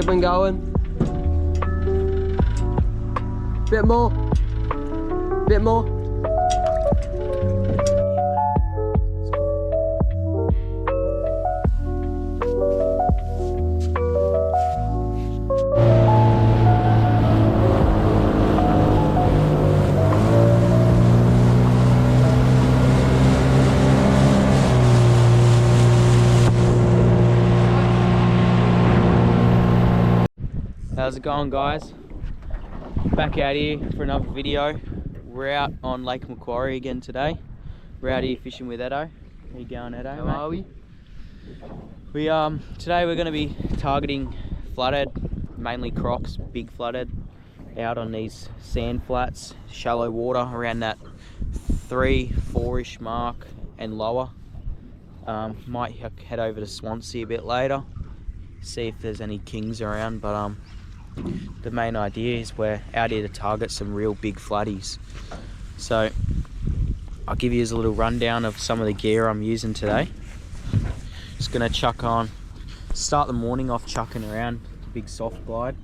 been going? Bit more. Bit more. How's it going, guys? Back out here for another video. We're out on Lake Macquarie again today. We're out here fishing with Eddo. How you going, Eddo? How are we? Today we're going to be targeting flathead, mainly crocs, big flathead, out on these sand flats, shallow water around that 3-4-ish mark and lower. Might head over to Swansea a bit later, see if there's any kings around, but the main idea is we're out here to target some real big flatties. So I'll give you a little rundown of some of the gear I'm using today. Just gonna start the morning off chucking around a big soft glide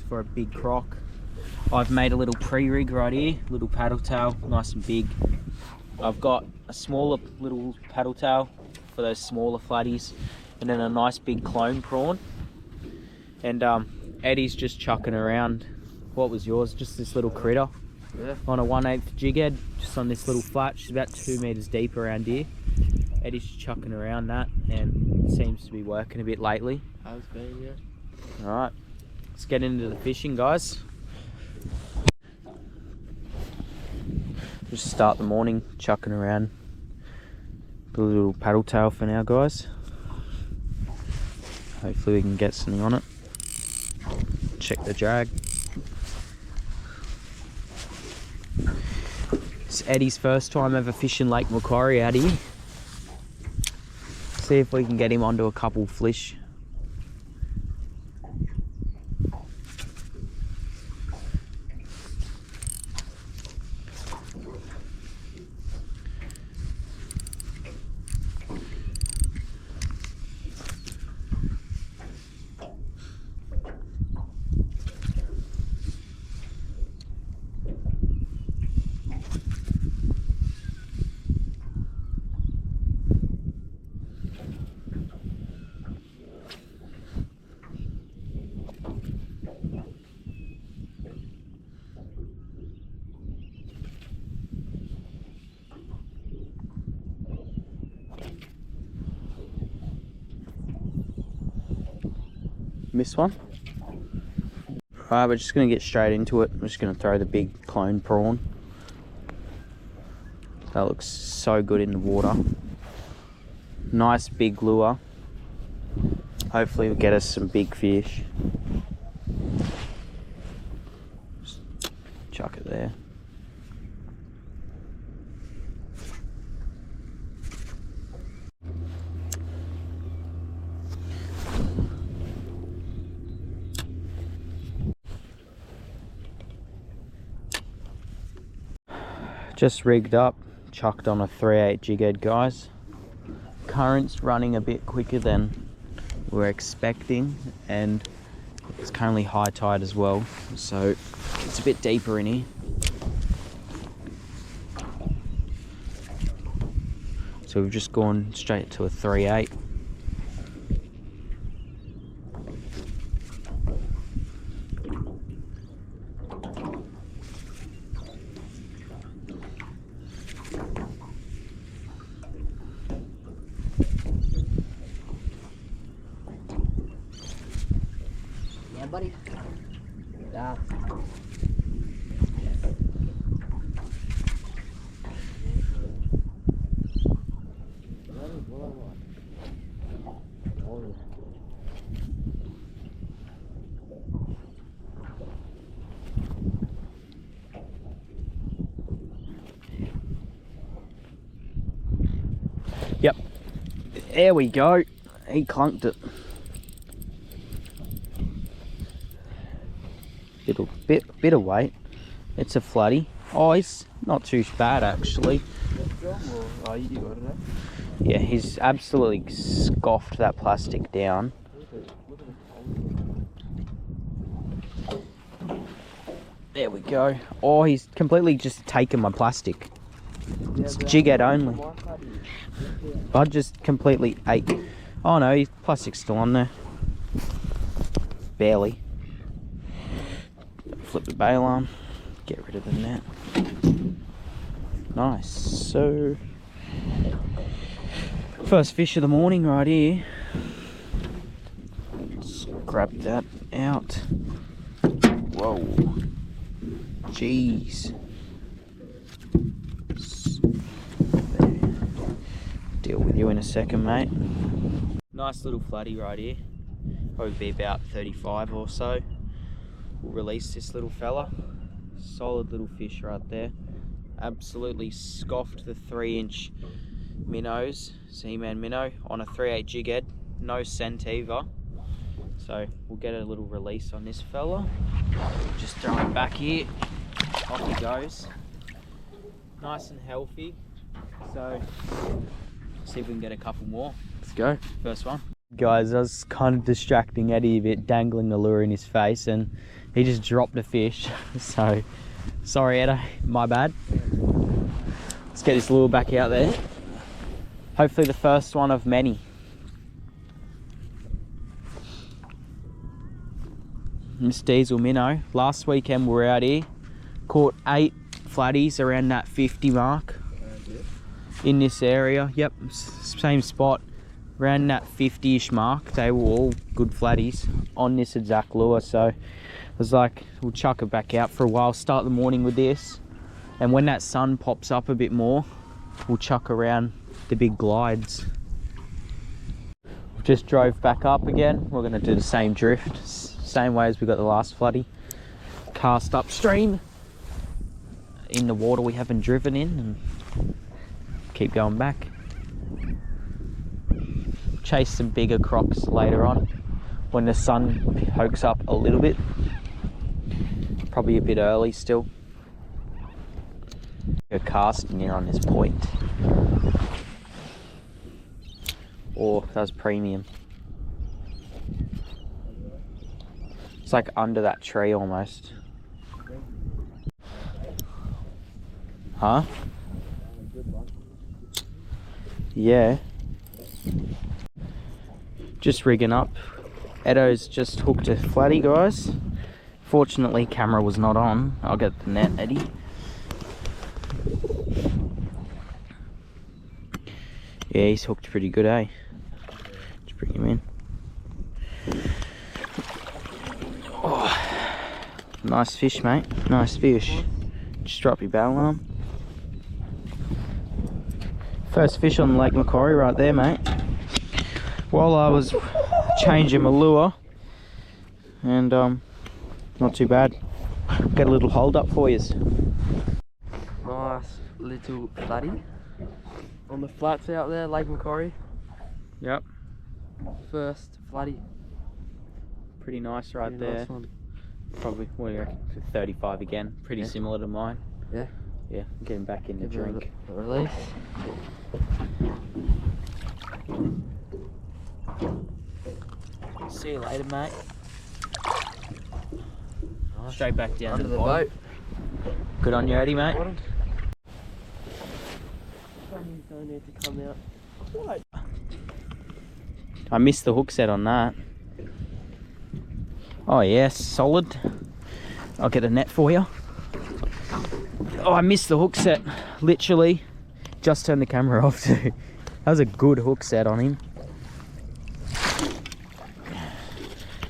for a big croc. I've made a little pre-rig right here, little paddle tail, nice and big. I've got a smaller little paddle tail for those smaller flatties, and then a nice big clone prawn. And Eddie's just chucking around. What was yours? Just this little critter. Yeah. On a 1/8 jig head, just on this little flat. She's about 2 meters deep around here. Eddie's chucking around that, and it seems to be working a bit lately. How's it been, yeah? All right, let's get into the fishing, guys. Just start the morning chucking around the little paddle tail for now, guys. Hopefully we can get something on it. Check the drag. It's Eddie's first time ever fishing Lake Macquarie out here. See if we can get him onto a couple fish. Miss one. Right, we're just gonna get straight into it. I'm just gonna throw the big clone prawn. That looks so good in the water. Nice big lure. Hopefully we'll get us some big fish. Just chuck it there. Just rigged up, chucked on a 3/8 jig head, guys. Current's running a bit quicker than we're expecting, and it's currently high tide as well, so it's a bit deeper in here. So we've just gone straight to a 3/8. Buddy. Yeah. Yep, there we go. He clunked it. Bit of weight. It's a flattie. Oh, he's not too bad actually. Yeah, he's absolutely scoffed that plastic down. There we go. Oh, he's completely just taken my plastic. It's jig head only. Bud just completely ate. Oh no, his plastic's still on there. Barely. Flip the bail arm. Get rid of the net. Nice. So, first fish of the morning right here. Let's grab that out. Whoa. Jeez. Deal with you in a second, mate. Nice little flattie right here. Probably be about 35 or so. We'll release this little fella. Solid little fish right there. Absolutely scoffed the 3-inch minnowz, Zman minnow, on a 3/8 jig head. No scent either. So we'll get a little release on this fella. Just throw him back here. Off he goes. Nice and healthy. So see if we can get a couple more. Let's go. First one. Guys, I was kind of distracting Eddie a bit, dangling the lure in his face, and he just dropped a fish. So sorry, Eddie, my bad. Let's get this lure back out there. Hopefully the first one of many. Miss Diesel minnow. Last weekend we were out here, caught 8 flatties around that 50 mark in this area. Yep, same spot, around that 50-ish mark. They were all good flatties on this exact lure. So I was like, we'll chuck it back out for a while, start the morning with this, and when that sun pops up a bit more, we'll chuck around the big glides. Just drove back up again. We're going to do the same drift, same way as we got the last flattie. Cast upstream in the water we haven't driven in, and keep going back. Chase some bigger crocs later on when the sun pokes up a little bit. Probably a bit early still. Go casting here on this point. Oh, that was premium. It's like under that tree almost. Huh? Yeah. Just rigging up. Eddo's just hooked a flattie, guys. Fortunately, camera was not on. I'll get the net, Eddie. Yeah, he's hooked pretty good, eh? Just bring him in. Oh, nice fish, mate. Nice fish. Just drop your bail arm. First fish on Lake Macquarie right there, mate. While I was changing my lure, and not too bad. Get a little hold up for you. Nice little flattie on the flats out there, Lake Macquarie. Yep. First flattie. Pretty nice right Pretty there. nice one. Probably, what do you reckon? 35 again. Pretty similar to mine. Yeah. Yeah, getting back in the Give it drink. a release. See you later, mate. Nice. Straight back down Under to the bottom. boat. Good on you, Eddie, mate. Bottom. Don't need to come out. What? I missed the hook set on that. Oh yes, solid. I'll get a net for you. Oh, I missed the hook set. Literally, just turned the camera off too. That was a good hook set on him.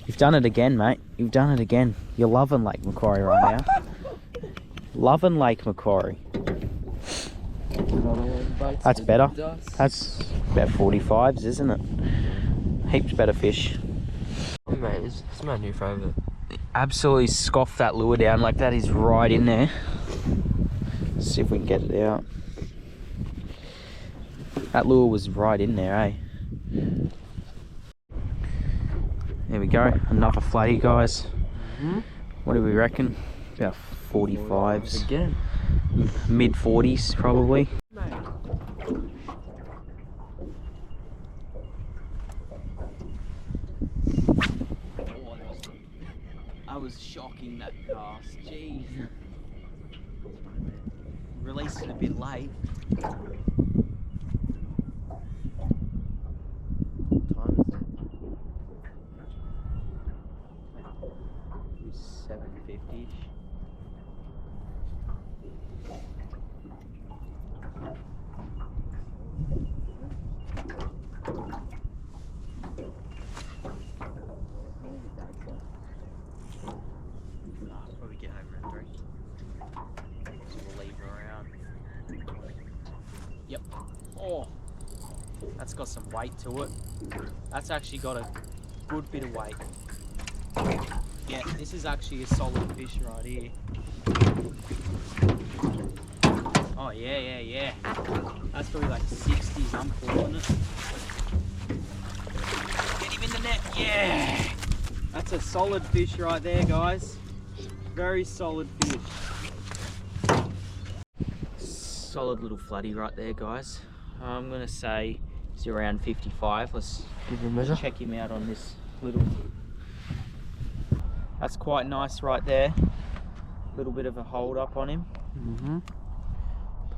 You've done it again, mate. You've done it again. You're loving Lake Macquarie right now. Loving Lake Macquarie. That's better. That's about 45s, isn't it? Heaps better fish. Hey mate, it's my new favourite. Absolutely scoffed that lure down like that. Is right in there. Let's see if we can get it out. That lure was right in there, eh? There we go. Another flattie, guys. What do we reckon? About 45s. Again. Mid 40s, probably. was shocking, that cast. Jeez. Released it a bit late. What time is It was 7:50ish. I'll probably get home around 3. So we'll leave her around. Yep. Oh, that's got some weight to it. That's actually got a good bit of weight. Yeah, this is actually a solid fish right here. Oh yeah. That's probably like 60s, I'm calling it. Get him in the net, yeah! That's a solid fish right there, guys. Very solid fish. Solid little flattie right there, guys. I'm gonna say he's around 55. Let's give you a measure? check him out on this little. That's quite nice right there. Little bit of a hold up on him.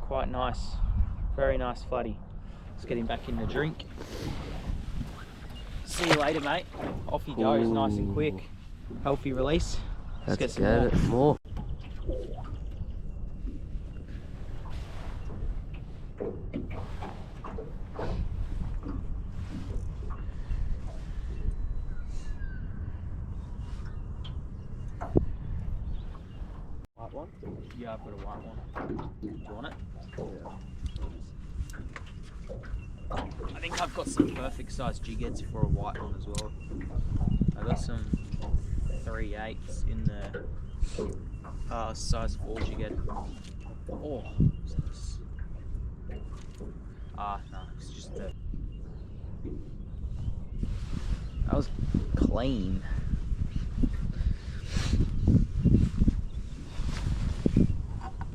Quite nice. Very nice flattie. Let's get him back in the drink. See you later, mate. Off he goes, nice and quick. Healthy release. Let's get some more. White one? Yeah, I've got a white one. Do you want it? Yeah. I think I've got some perfect size jig heads for a white one as well. I got some 3/8s in the size 4 jig head. Oh, no, it's just that was clean.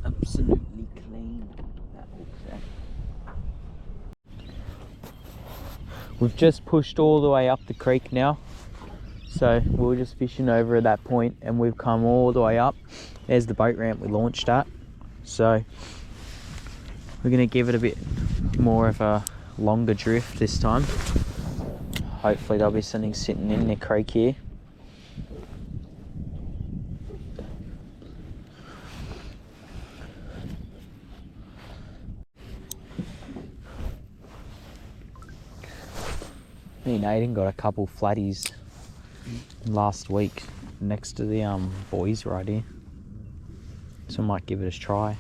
Absolutely clean. That looks there. We've just pushed all the way up the creek now, so we were just fishing over at that point and we've come all the way up. There's the boat ramp we launched at, so we're going to give it a bit more of a longer drift this time. Hopefully there'll be something sitting in the creek here. Me and Aiden got a couple flatties last week next to the buoys right here, so I might give it a try.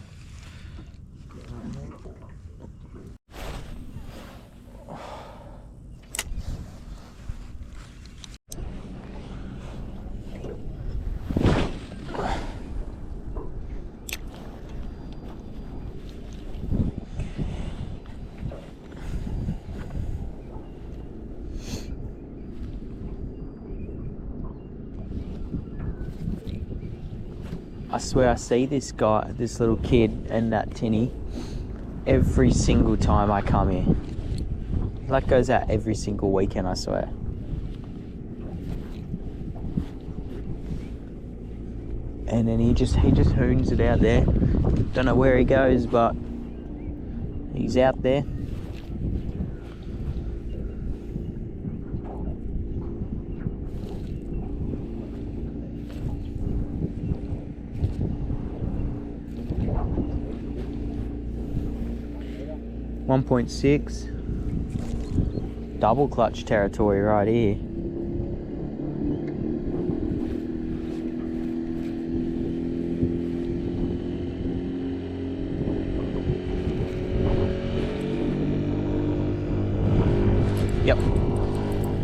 I swear I see this guy, this little kid and that tinny every single time I come here. That goes out every single weekend, I swear. And then he just hoons it out there. Don't know where he goes, but he's out there. .6 double clutch territory right here. Yep,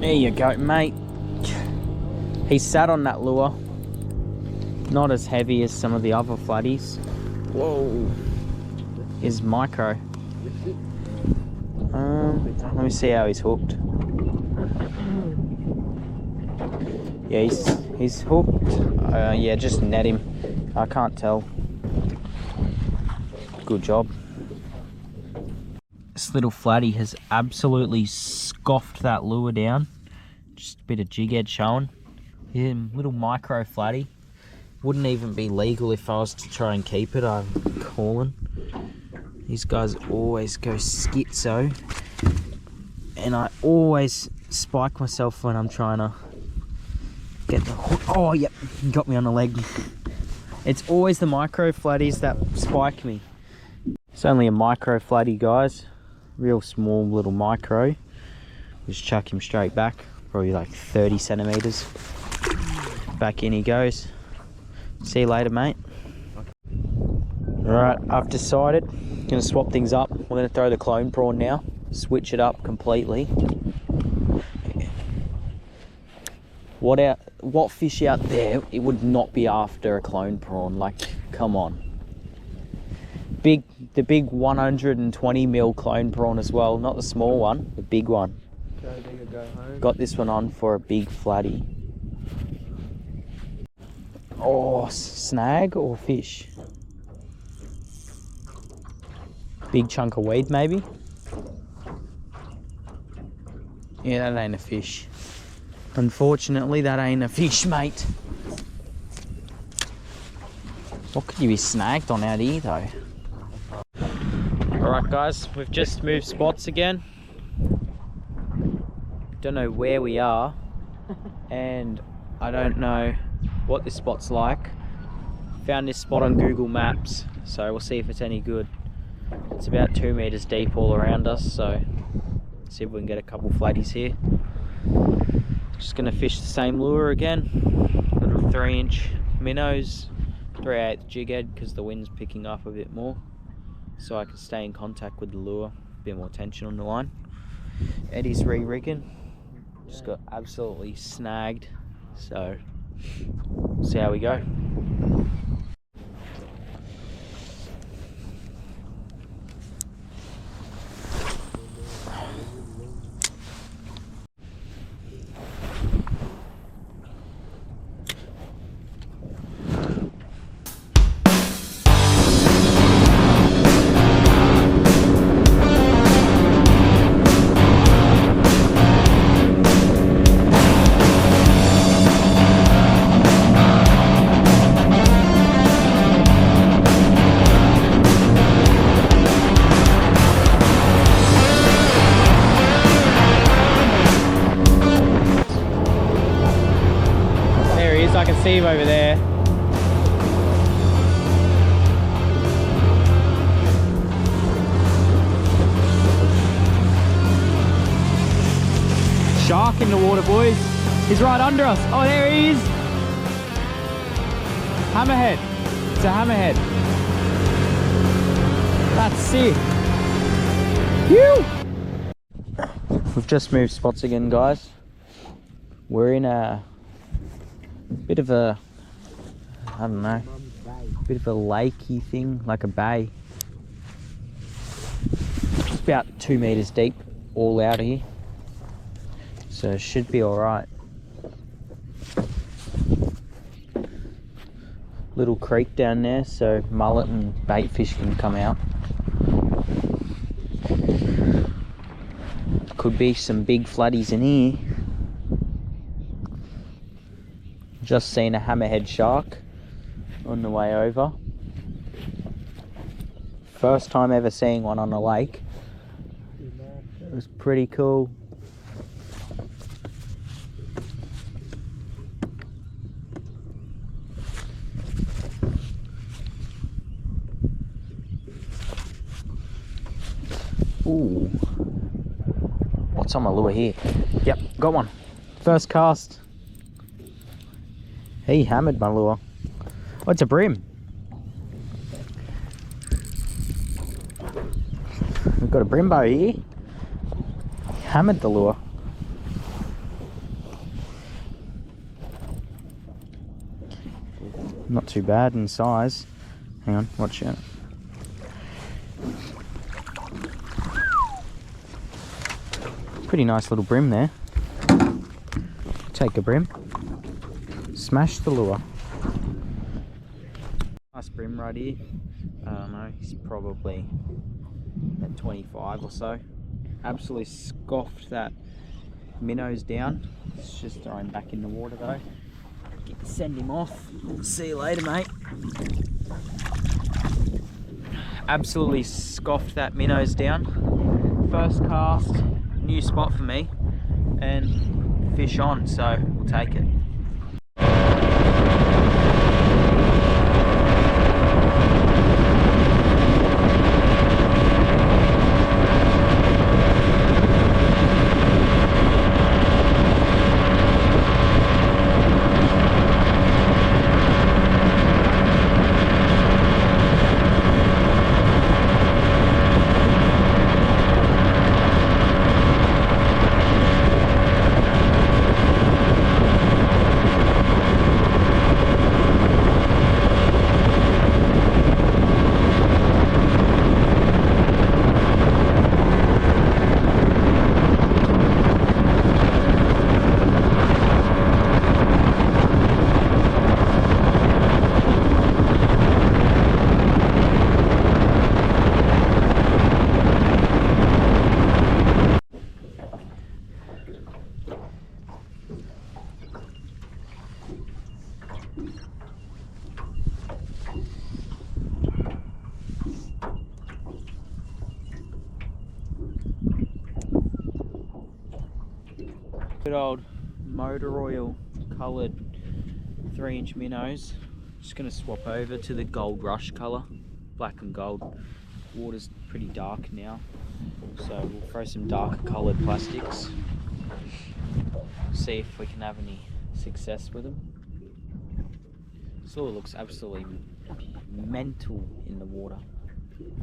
there you go, mate. He sat on that lure, not as heavy as some of the other flatties. Whoa, is micro. Let me see how he's hooked. Yeah, he's hooked. Yeah, just net him. I can't tell. Good job. This little flattie has absolutely scoffed that lure down. Just a bit of jig head showing. Yeah, little micro flattie. wouldn't even be legal if I was to try and keep it. I'm calling. These guys always go schizo, and I always spike myself when I'm trying to get the hook. Oh, yep, got me on the leg. It's always the micro flatties that spike me. It's only a micro flattie, guys. Real small little micro. Just chuck him straight back, probably like 30 centimeters. Back in he goes. See you later, mate. Alright, I've decided, gonna swap things up. We're gonna throw the clone prawn now, switch it up completely. What fish out there, it would not be after a clone prawn? Like, come on. The big 120 mil clone prawn as well, not the small one, the big one. Go big or go home. Got this one on for a big flattie. Oh, snag or fish? Big chunk of weed maybe? Yeah, that ain't a fish. Unfortunately, that ain't a fish, mate. What could you be snagged on out here though? Alright guys, we've just moved spots again. Don't know where we are, and I don't know what this spot's like. Found this spot on Google Maps, so we'll see if it's any good. It's about 2 meters deep all around us, so see if we can get a couple flatties here. Just gonna fish the same lure again. Little 3-inch minnowz, 3/8 jig head, because the wind's picking up a bit more, so I can stay in contact with the lure, a bit more tension on the line. Eddie's re-rigging, just got absolutely snagged, so see how we go. I can see him over there. Shark in the water, boys. He's right under us. Oh, there he is. Hammerhead. It's a hammerhead. That's sick. Phew! We've just moved spots again, guys. We're in a bit of a, I don't know, bit of a lakey thing, like a bay. It's about 2 meters deep, all out here, so it should be all right. Little creek down there, so mullet and bait fish can come out. Could be some big flatties in here. Just seen a hammerhead shark on the way over. First time ever seeing one on a lake. It was pretty cool. Ooh. What's on my lure here? Yep, got one. First cast. He hammered my lure. Oh, it's a brim. We've got a brimbo here. Hammered the lure. Not too bad in size. Hang on, watch out. Pretty nice little brim there. Take a brim. Smash the lure. Nice brim right here. I don't know, he's probably at 25 or so. Absolutely scoffed that minnowz down. Let's just throw him back in the water though. Send him off. See you later, mate. Absolutely scoffed that minnowz down. First cast, new spot for me, and fish on, so we'll take it. Good old motor oil coloured 3-inch minnowz. Just going to swap over to the gold rush colour, black and gold. Water's pretty dark now, so we'll throw some darker coloured plastics. See if we can have any success with them. Still looks absolutely mental in the water.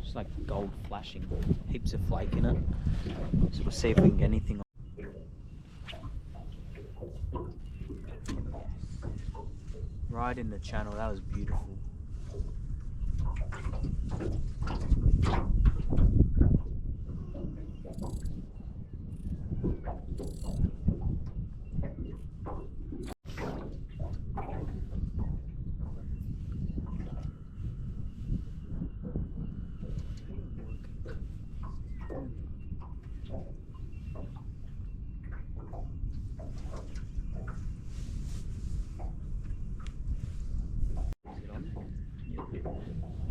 Just like gold flashing, heaps of flake in it. So we'll see if we can get anything. Right in the channel, that was beautiful.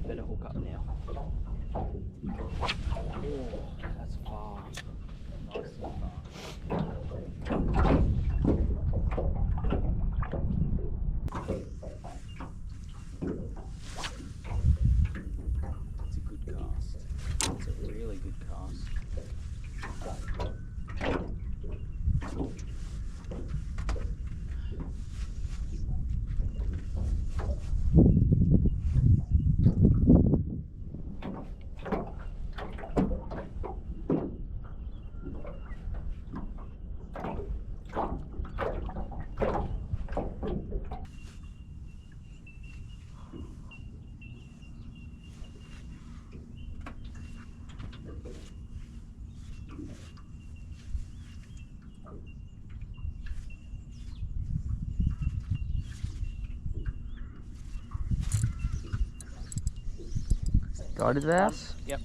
Better hook up now. Oh, that's far. Nice and far. It's a good cast. It's a really good cast. Got his ass? Yep.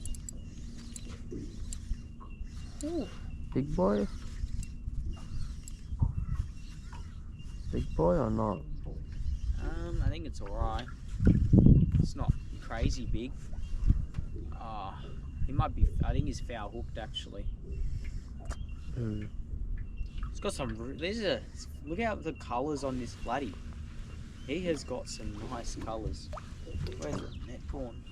Ooh. Big boy? Big boy or not? I think it's alright. It's not crazy big. He might be, I think he's foul hooked actually. It's got some, look at the colours on this flattie. He has got some nice colours. Where's the net gone?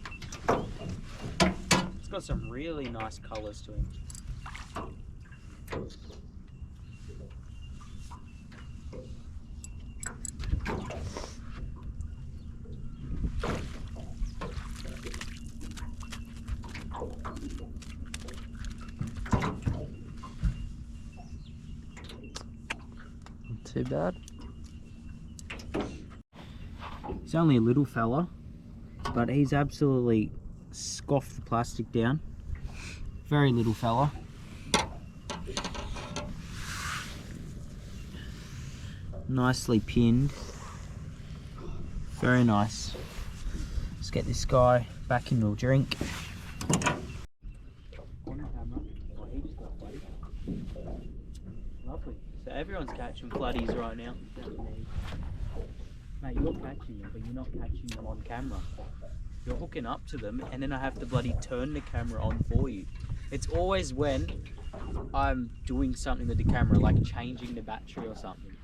It's got some really nice colours to him. Not too bad. He's only a little fella, but he's absolutely scoffed the plastic down. Very little fella. Nicely pinned. Very nice. Let's get this guy back into a drink. On camera. Oh, he just got a flattie. Lovely. So everyone's catching flatties right now. Mate, you're catching them, but you're not catching them on camera. You're hooking up to them, and then I have to bloody turn the camera on for you. It's always when I'm doing something with the camera, like changing the battery or something.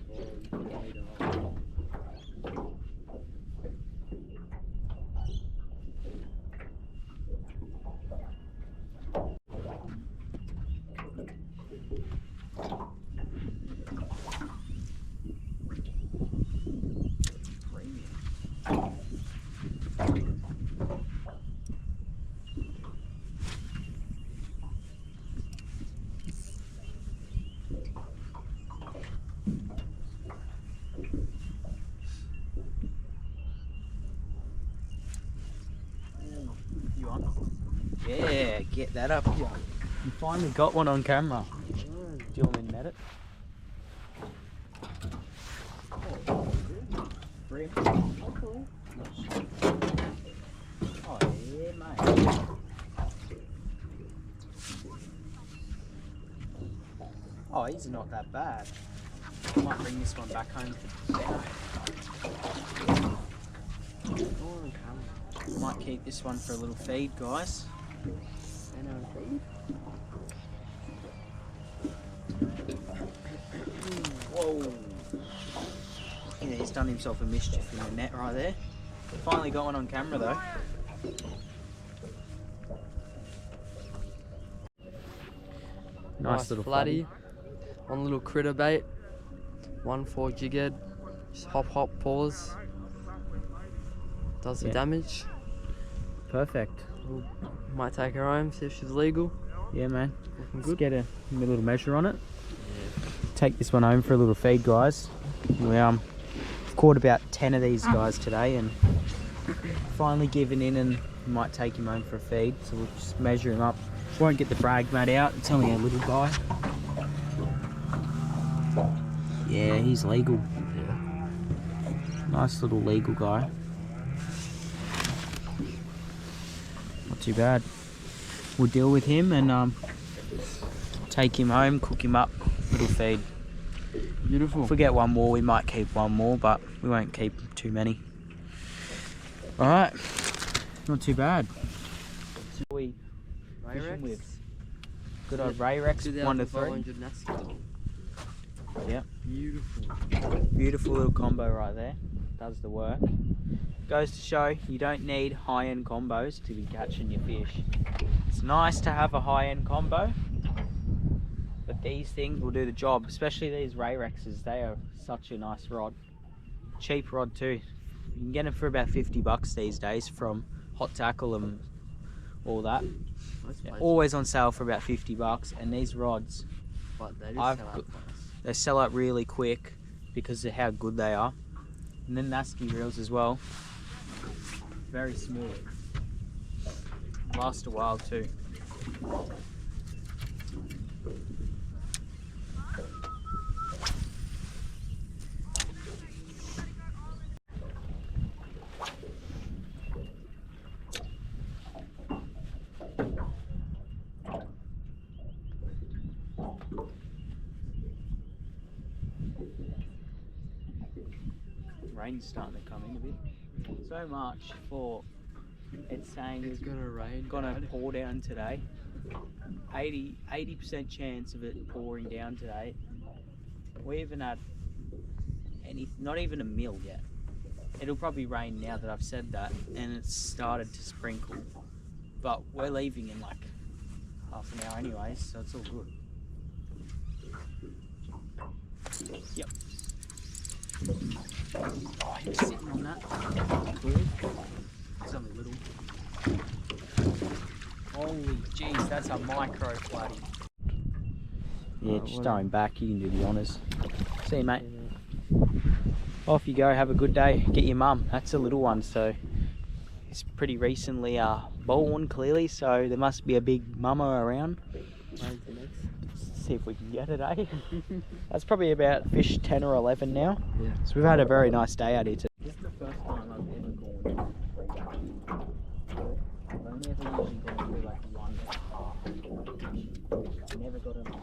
You on? Yeah, get that up here. You finally got one on camera. Do you want me to net it? Oh yeah, mate. Oh, he's not that bad. I might bring this one back home to Benno. Might keep this one for a little feed, guys. Whoa! Yeah, he's done himself a mischief in the net right there. Finally got one on camera though. Nice little flattie. One little critter bait. 1/4 jig head. Just hop, pause. Does the damage. Perfect. We'll, might take her home, see if she's legal. Yeah, man. Looking Let's good. get a little measure on it. Yeah. Take this one home for a little feed, guys. We caught about 10 of these guys today, and finally given in, and might take him home for a feed. So we'll just measure him up. Won't get the brag mat out. It's only a little guy. Yeah, he's legal. Yeah. Nice little legal guy. Not too bad. We'll deal with him and take him home, cook him up, little feed. Beautiful. If we get one more, we might keep one more, but we won't keep too many. Alright, not too bad. We fishing with good old Ray Rex, 1 to 3. Yep. Beautiful. Beautiful little combo right there. Does the work. Goes to show you don't need high-end combos to be catching your fish. It's nice to have a high-end combo, but these things will do the job, especially these Ray Rexes. They are such a nice rod. Cheap rod too. You can get them for about 50 bucks these days from Hot Tackle and all that. They're always on sale for about 50 bucks, and these rods, But they just sell out fast. they sell out really quick because of how good they are. And then Nasky reels as well. Very smooth. Last a while too. Rain's starting to come in a bit. So much for it's saying It's gonna rain. gonna pour down today. 80% chance of it pouring down today. We haven't had not even a mil yet. It'll probably rain now that I've said that, and it's started to sprinkle. But we're leaving in like half an hour anyways, so it's all good. Yep. Oh, he was sitting on that. It's only little. Holy jeez, that's a micro flattie. Yeah, just throw him back. You can do the honours. See you, mate. Off you go. Have a good day. Get your mum. That's a little one, so he's pretty recently born, clearly. So there must be a big mama around. See if we can get it, eh? That's probably about fish 10 or 11 now. Yeah. So we've had a very nice day out here today. This is the first time I've ever gone I've only ever usually gone through like 1.5. Never got enough.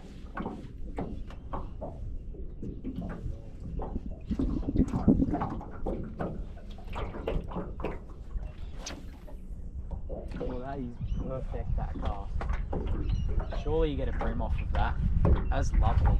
perfect, that cast. Surely you get a brim off of that. That's lovely.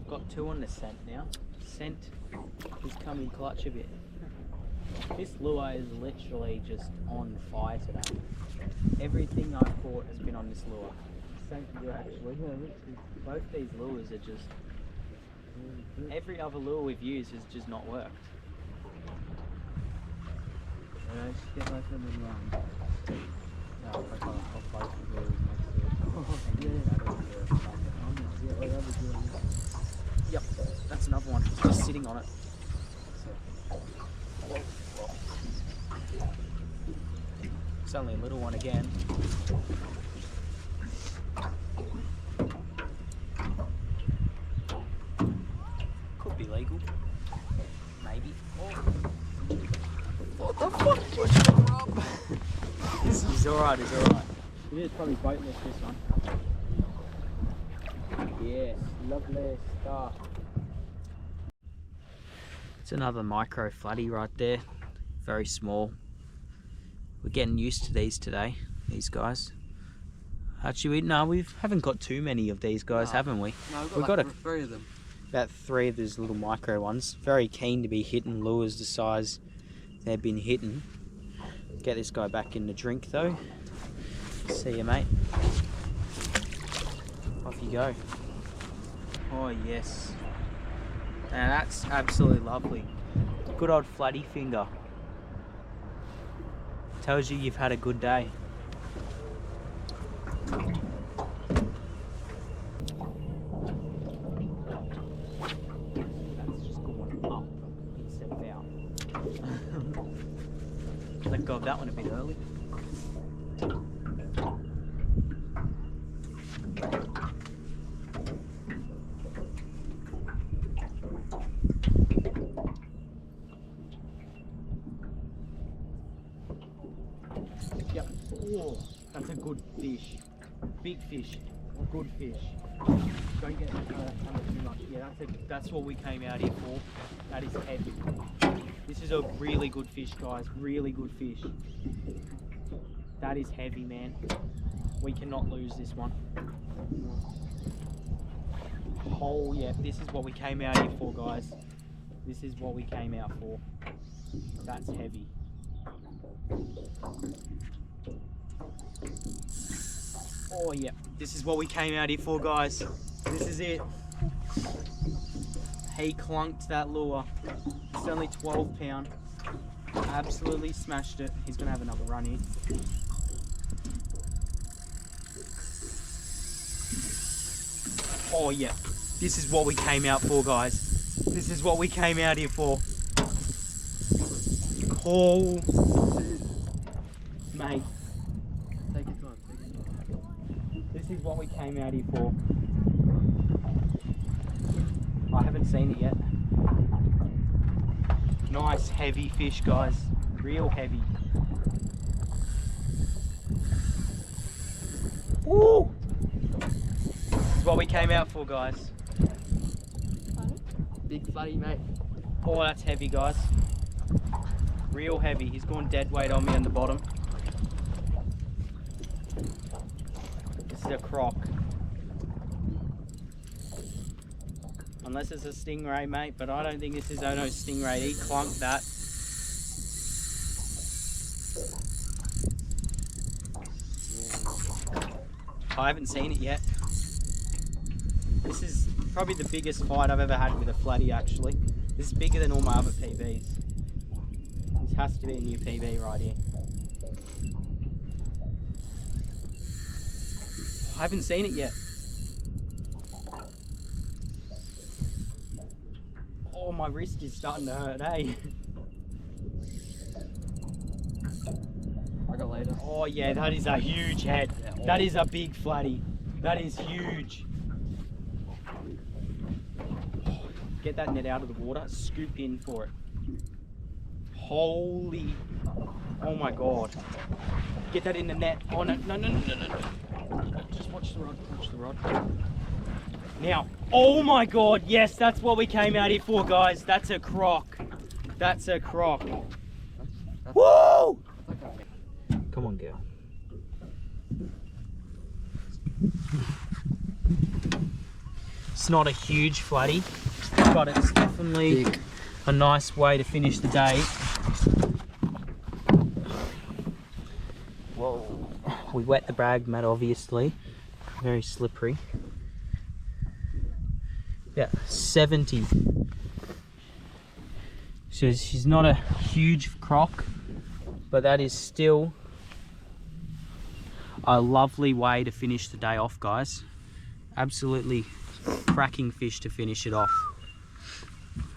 Got 2 on the scent now. Scent is coming clutch a bit. This lure is literally just on fire today. Everything I've caught has been on this lure. Same for you actually. Both these lures are just... Every other lure we've used has just not worked. Just get like them in line. No, I can't both of those next to it. Yep, that's another one. Just sitting on it. It's only a little one again. Could be legal. Maybe. What the fuck? He's alright, he's alright. It is probably boatless, this one. Yes, lovely stuff. It's another micro flattie right there. Very small. We're getting used to these today, these guys. Actually, we haven't got too many of these guys, haven't we? No, we've got like 3 of them. About 3 of those little micro ones. Very keen to be hitting lures the size they've been hitting. Get this guy back in the drink though. See you, mate. Off you go. Oh yes. Now that's absolutely lovely. Good old flattie finger. Tells you you've had a good day. That's just going up instead of out. Let go of that one a bit early. Yep. Oh, that's a good fish. Big fish. A good fish. Don't get that camera too much. Yeah, that's what we came out here for. That is heavy. This is a really good fish, guys. Really good fish. That is heavy, man. We cannot lose this one. Oh yeah, this is what we came out here for, guys. This is what we came out for. That's heavy. Oh yeah, this is what we came out here for, guys. This is it. He clunked that lure. It's only 12 pound. Absolutely smashed it. He's gonna have another run here. Oh yeah, this is what we came out for, guys. This is what we came out here for. Oh, mate. Take your time, take your time. This is what we came out here for. I haven't seen it yet. Nice heavy fish, guys. Real heavy. Woo! This is what we came out for, guys. Big flattie, mate. Oh, that's heavy, guys. Real heavy. He's going dead weight on me on the bottom. This is a croc. Unless it's a stingray, mate, but I don't think this is no stingray. He clunked that. I haven't seen it yet. This is probably the biggest fight I've ever had with a flattie, actually. This is bigger than all my other PBs. This has to be a new PB right here. I haven't seen it yet. Oh, my wrist is starting to hurt, eh? I got later. Oh yeah, that is a huge head. That is a big flattie. That is huge. Get that net out of the water, scoop in for it. Holy, oh my God. Get that in the net. Oh no, no, no, no, no, no. Just watch the rod, watch the rod. Now, oh my God, yes, that's what we came out here for, guys. That's a croc. That's a croc. Woo! Come on, girl. It's not a huge flattie, but it's definitely Big. a nice way to finish the day. Whoa. We wet the brag mat, obviously. Very slippery. Yeah, 70. So she's not a huge croc, but that is still a lovely way to finish the day off, guys. Absolutely cracking fish to finish it off.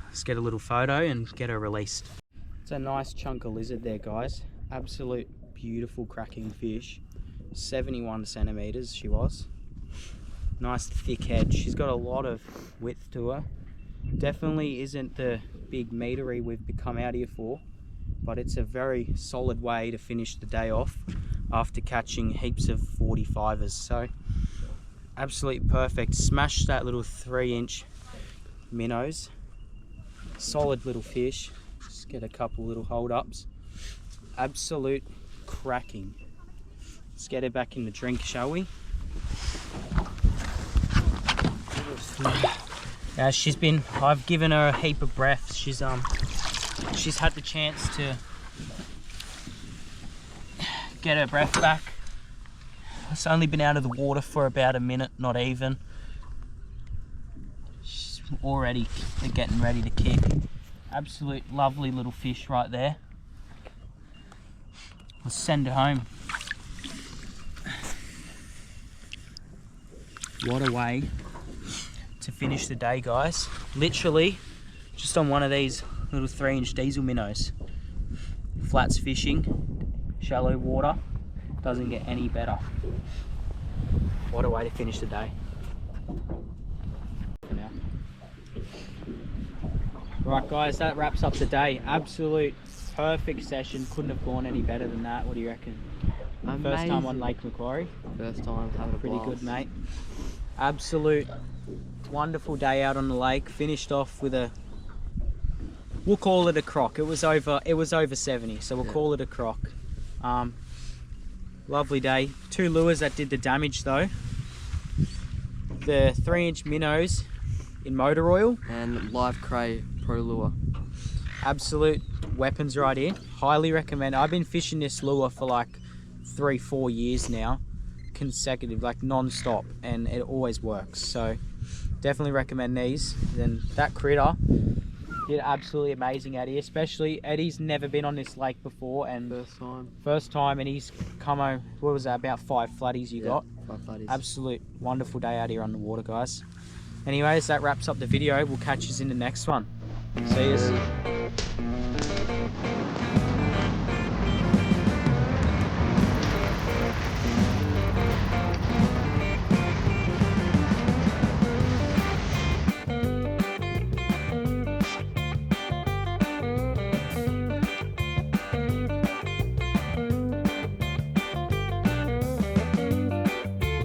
Let's get a little photo and get her released. It's a nice chunk of lizard there, guys. Absolute beautiful cracking fish. 71 centimeters she was. Nice thick head. She's got a lot of width to her. Definitely isn't the big meatery we've come out here for, but it's a very solid way to finish the day off after catching heaps of 45ers. So absolutely perfect. Smash that little 3-inch minnowz. Solid little fish. Just get a couple little hold ups. Absolute cracking. Let's get her back in the drink, shall we? I've given her a heap of breath. She's had the chance to get her breath back. It's only been out of the water for about a minute, not even. She's already getting ready to kick. Absolute lovely little fish right there. Let's send her home. What a way to finish the day, guys. Literally just on one of these little 3-inch diesel minnows. Flats fishing, shallow water, doesn't get any better. What a way to finish the day. Right guys, that wraps up the day. Absolute perfect session, couldn't have gone any better than that. What do you reckon? Amazing. First time on Lake Macquarie. First time, having a Pretty blast. good, mate. Absolute wonderful day out on the lake. Finished off with a, we'll call it a croc. It was over 70, so we'll call it a croc. Lovely day. 2 lures that did the damage though. The 3-inch minnows in motor oil And live cray pro lure. absolute weapons right here. Highly recommend. I've been fishing this lure for like 3-4 years now, consecutive, like non-stop, and it always works. So definitely recommend these. Then that critter did absolutely amazing out here, especially Eddie's never been on this lake before, and first time, and he's come home, what was that, about 5 flatties you got? 5 flatties. Absolute wonderful day out here on the water, guys. Anyways, that wraps up the video. We'll catch you in the next one. See you.